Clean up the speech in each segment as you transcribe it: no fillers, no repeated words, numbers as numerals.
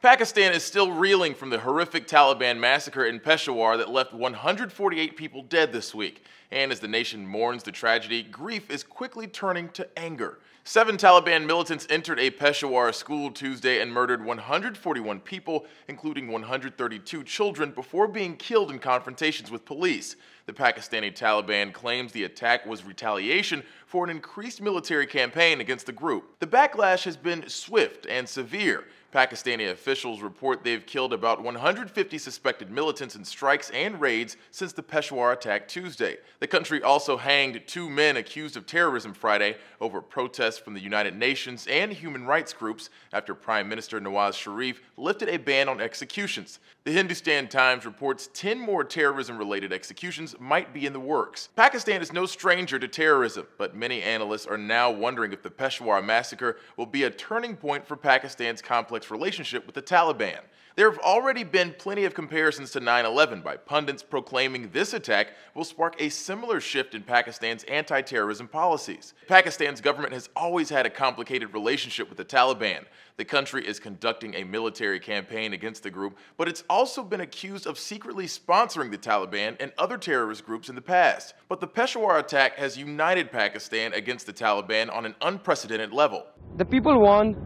Pakistan is still reeling from the horrific Taliban massacre in Peshawar that left 148 people dead this week. And as the nation mourns the tragedy, grief is quickly turning to anger. 7 Taliban militants entered a Peshawar school Tuesday and murdered 141 people, including 132 children, before being killed in confrontations with police. The Pakistani Taliban claims the attack was retaliation for an increased military campaign against the group. The backlash has been swift and severe. Pakistani officials report they've killed about 150 suspected militants in strikes and raids since the Peshawar attack Tuesday. The country also hanged 2 men accused of terrorism Friday over protests from the United Nations and human rights groups after Prime Minister Nawaz Sharif lifted a ban on executions. The Hindustan Times reports 10 more terrorism-related executions might be in the works. Pakistan is no stranger to terrorism, but many analysts are now wondering if the Peshawar massacre will be a turning point for Pakistan's complex relationship with the Taliban. There have already been plenty of comparisons to 9/11 by pundits proclaiming this attack will spark a similar shift in Pakistan's anti-terrorism policies. Pakistan's government has always had a complicated relationship with the Taliban. The country is conducting a military campaign against the group, but it's also been accused of secretly sponsoring the Taliban and other terrorist groups in the past. But the Peshawar attack has united Pakistan against the Taliban on an unprecedented level. The people want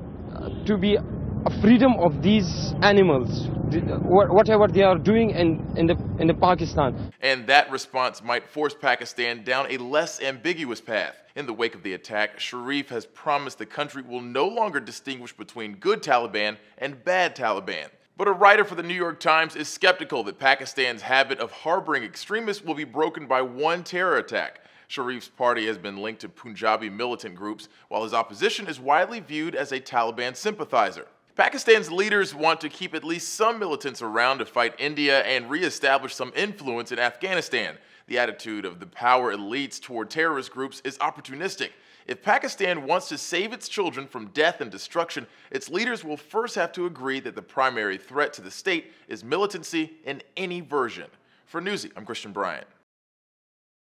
to be a freedom of these animals, whatever they are doing in the Pakistan. And that response might force Pakistan down a less ambiguous path. In the wake of the attack, Sharif has promised the country will no longer distinguish between good Taliban and bad Taliban. But a writer for the New York Times is skeptical that Pakistan's habit of harboring extremists will be broken by one terror attack. Sharif's party has been linked to Punjabi militant groups, while his opposition is widely viewed as a Taliban sympathizer. Pakistan's leaders want to keep at least some militants around to fight India and re-establish some influence in Afghanistan. The attitude of the power elites toward terrorist groups is opportunistic. If Pakistan wants to save its children from death and destruction, its leaders will first have to agree that the primary threat to the state is militancy in any version. For Newsy, I'm Christian Bryant.